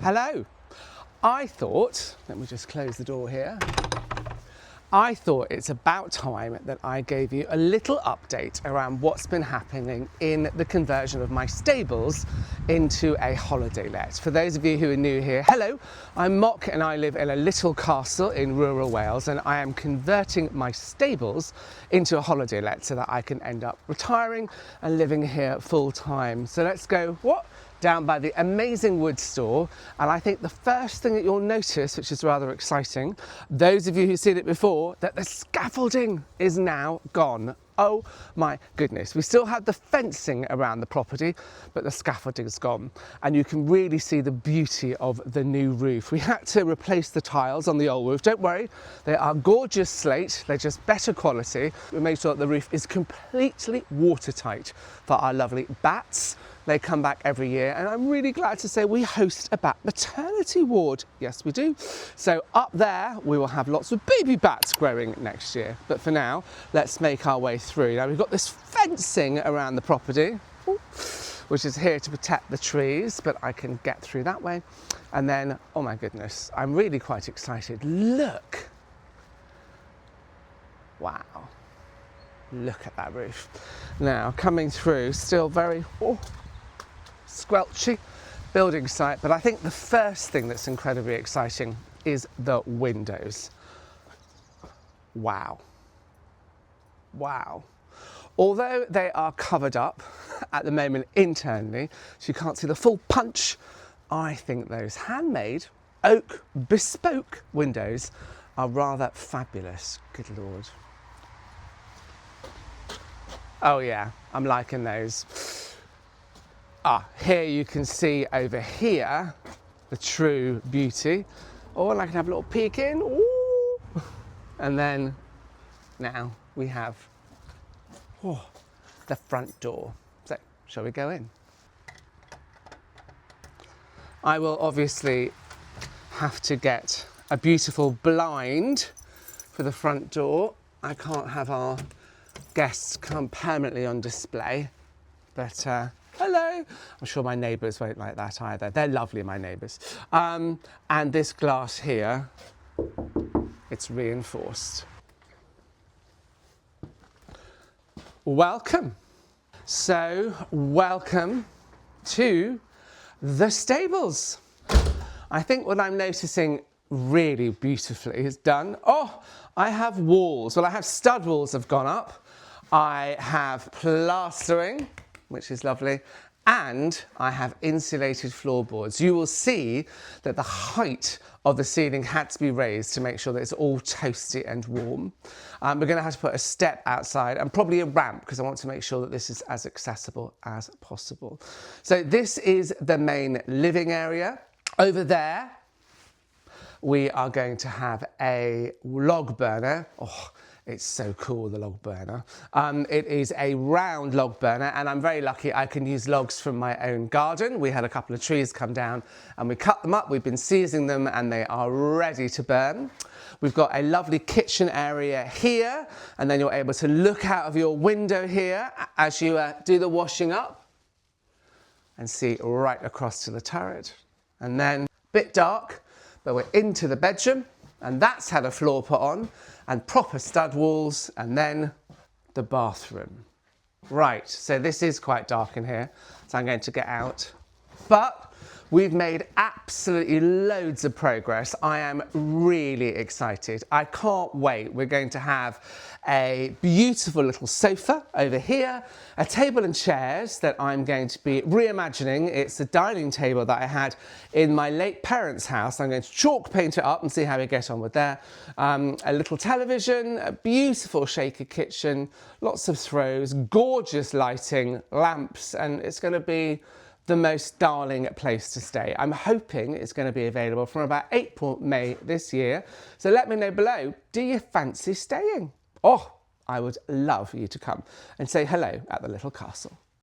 Hello. I thought, let me just close the door here. I thought it's about time that I gave you a little update around what's been happening in the conversion of my stables into a holiday let. For those of you who are new here, hello, I'm Mok and I live in a little castle in rural Wales, and I am converting my stables into a holiday let so that I can end up retiring and living here full time. So let's go, down by the amazing wood store, and I think the first thing that you'll notice, which is rather exciting, those of you who've seen it before, that the scaffolding is now gone. Oh my goodness. We still have the fencing around the property, but the scaffolding's gone, and you can really see the beauty of the new roof. We had to replace the tiles on the old roof. Don't worry, they are gorgeous slate, they're just better quality. We made sure that the roof is completely watertight for our lovely bats. They come back every year, and I'm really glad to say we host a bat maternity ward. Yes, we do. So up there, we will have lots of baby bats growing next year. But for now, let's make our way through. Now, we've got this fencing around the property, which is here to protect the trees, but I can get through that way. And then, oh my goodness, I'm really quite excited. Look. Wow. Look at that roof. Now, coming through, still very squelchy building site, but I think the first thing that's incredibly exciting is the windows. Wow. Wow. Although they are covered up at the moment internally, so you can't see the full punch, I think those handmade oak bespoke windows are rather fabulous. Good Lord. Oh yeah, I'm liking those. Here you can see over here the true beauty. Oh, and I can have a little peek in. Ooh. And then now we have the front door. So, shall we go in? I will obviously have to get a beautiful blind for the front door. I can't have our guests come permanently on display, but hello. I'm sure my neighbours won't like that either. They're lovely, my neighbours. And this glass here, it's reinforced. Welcome. So, welcome to the stables. I think what I'm noticing really beautifully is done. I have walls. Well, I have stud walls have gone up. I have plastering, which is lovely, and I have insulated floorboards. You will see that the height of the ceiling had to be raised to make sure that it's all toasty and warm. We're going to have to put a step outside and probably a ramp, because I want to make sure that this is as accessible as possible. So this is the main living area. Over there, we are going to have a log burner. It's so cool, the log burner. It is a round log burner, and I'm very lucky I can use logs from my own garden. We had a couple of trees come down and we cut them up. We've been seizing them and they are ready to burn. We've got a lovely kitchen area here, and then you're able to look out of your window here as you do the washing up and see right across to the turret. And then, a bit dark, but we're into the bedroom, and that's had a floor put on and proper stud walls, and then the bathroom. Right, so this is quite dark in here, so I'm going to get out. But we've made absolutely loads of progress. I am really excited. I can't wait. We're going to have a beautiful little sofa over here, a table and chairs that I'm going to be reimagining. It's a dining table that I had in my late parents' house. I'm going to chalk paint it up and see how we get on with that. A little television, a beautiful shaker kitchen, lots of throws, gorgeous lighting, lamps, and it's going to be the most darling place to stay. I'm hoping it's going to be available from about April, May this year. So let me know below, do you fancy staying? I would love for you to come and say hello at the little castle.